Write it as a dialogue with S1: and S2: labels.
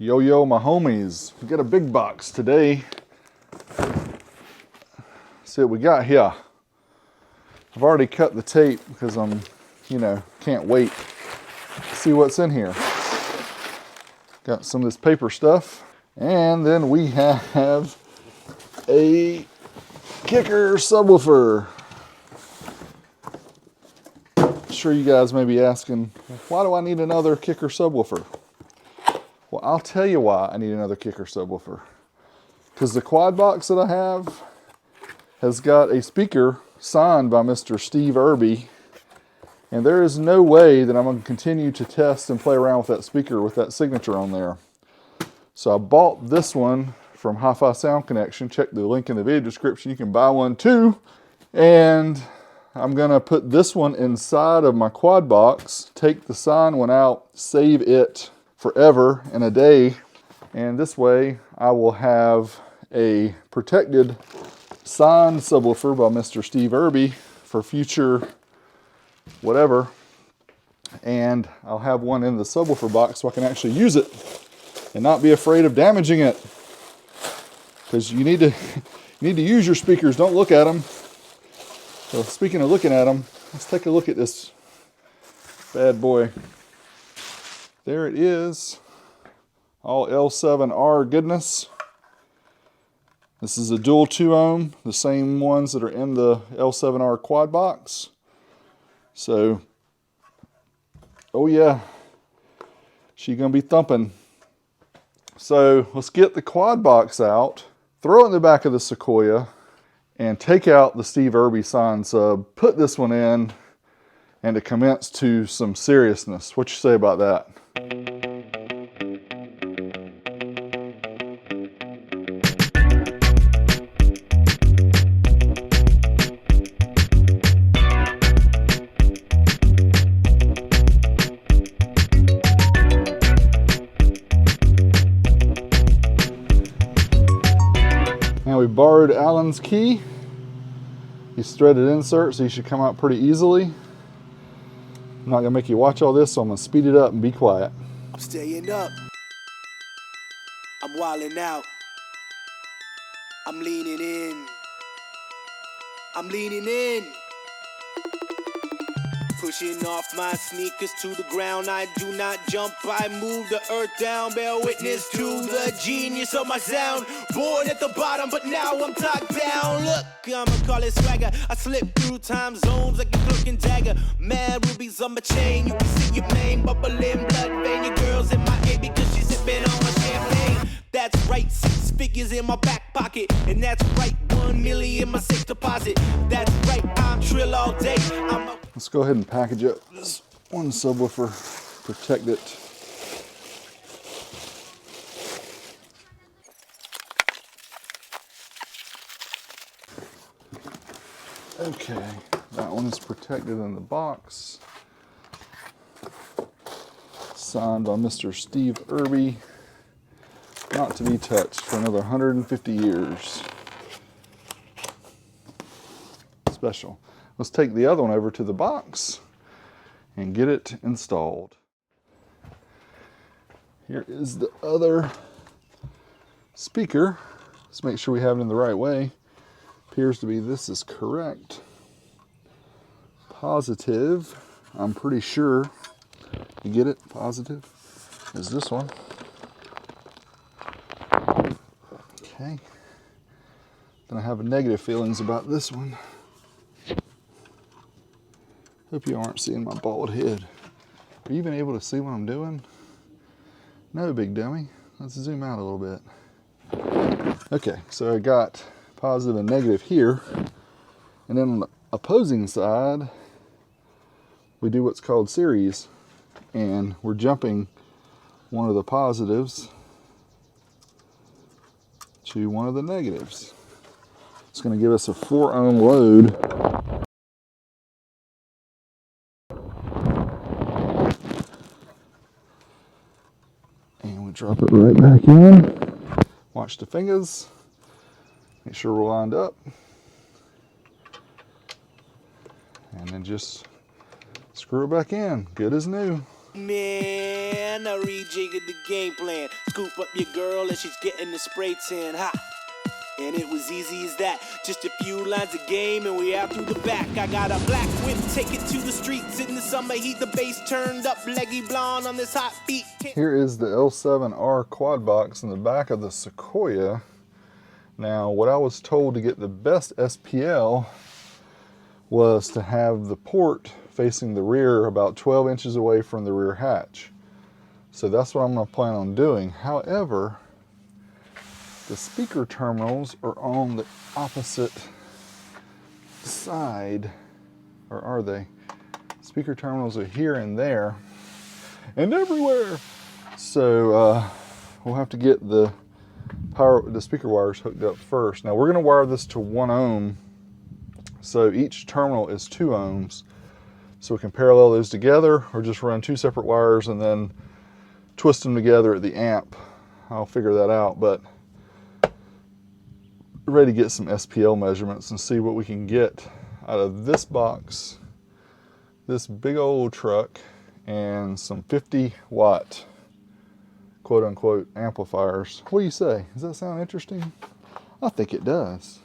S1: Yo, yo, my homies. We got a big box today. See what we got here. I've already cut the tape because I'm, can't wait to see what's in here. Got some of this paper stuff. And then we have a KICKER subwoofer. I'm sure you guys may be asking, why do I need another KICKER subwoofer? Well, I'll tell you why I need another KICKER subwoofer. Because the quad box that I have has got a speaker signed by Mr. Steve Irby, and there is no way that I'm going to continue to test and play around with that speaker with that signature on there. So I bought this one from Hi-Fi Sound Connection. Check the link in the video description. You can buy one too. And I'm going to put this one inside of my quad box, take the signed one out, save it forever in a day, and this way I will have a protected signed subwoofer by Mr. Steve Irby for future whatever, and I'll have one in the subwoofer box so I can actually use it and not be afraid of damaging it, because you need to use your speakers, don't look at them. So speaking of looking at them, let's take a look at this bad boy. There it is, all L7R goodness. This is a dual 2 ohm, the same ones that are in the L7R quad box. So, oh yeah, she's gonna be thumping. So let's get the quad box out, throw it in the back of the Sequoia, and take out the Steve Irby signed sub, put this one in, and to commence to some seriousness. What you say about that? Now we borrowed Alan's key. He's threaded insert, so he should come out pretty easily. I'm not gonna make you watch all this, so I'm gonna speed it up and be quiet.
S2: I'm staying up. I'm wilding out. I'm leaning in. I'm leaning in. Pushing off my sneakers to the ground. I do not jump, I move the earth down. Bear witness to the genius of my sound. Born at the bottom, but now I'm top down. Look, I'ma call it swagger. I slip through time zones like a cloak and dagger. Mad rubies on my chain. You can see your name bubbling, blood vein. Your girl's in my ear because she's sipping on my champagne. That's right, 6 figures in my back pocket. And that's right, 1 million in my safe deposit. That's right, I'm trill all day.
S1: Let's go ahead and package up this one subwoofer, protect it. Okay, that one is protected in the box. Signed by Mr. Steve Irby. Not to be touched for another 150 years. Special. Let's take the other one over to the box and get it installed. Here is the other speaker. Let's make sure we have it in the right way. Appears to be this is correct. Positive, I'm pretty sure. You get it? Positive is this one. Okay. Then I have negative feelings about this one. Hope you aren't seeing my bald head. Are you even able to see what I'm doing? No, big dummy. Let's zoom out a little bit. Okay, so I got positive and negative here. And then on the opposing side, we do what's called series. And we're jumping one of the positives to one of the negatives. It's going to give us a 4 ohm load. Drop it right back in. Watch the fingers. Make sure we're lined up. And then just screw it back in. Good as new.
S2: Man. man, I rejiggered the game plan. Scoop up your girl and she's getting the spray tan. Ha! And it was easy as that. Just a few lines of game and we out through the back. I got a black whip, take it to the streets in the summer heat. The bass turned up, leggy blonde on this hot beat.
S1: Here is the L7R quad box in the back of the Sequoia. Now, what I was told to get the best SPL was to have the port facing the rear about 12 inches away from the rear hatch. So that's what I'm going to plan on doing. However, the speaker terminals are on the opposite side, or are they? Speaker terminals are here and there and everywhere. So we'll have to get the speaker wires hooked up first. Now we're going to wire this to 1 ohm, so each terminal is 2 ohms. So we can parallel those together or just run 2 separate wires and then twist them together at the amp. I'll figure that out, but ready to get some SPL measurements and see what we can get out of this box, this big old truck, and some 50-watt quote-unquote amplifiers. What do you say? Does that sound interesting? I think it does.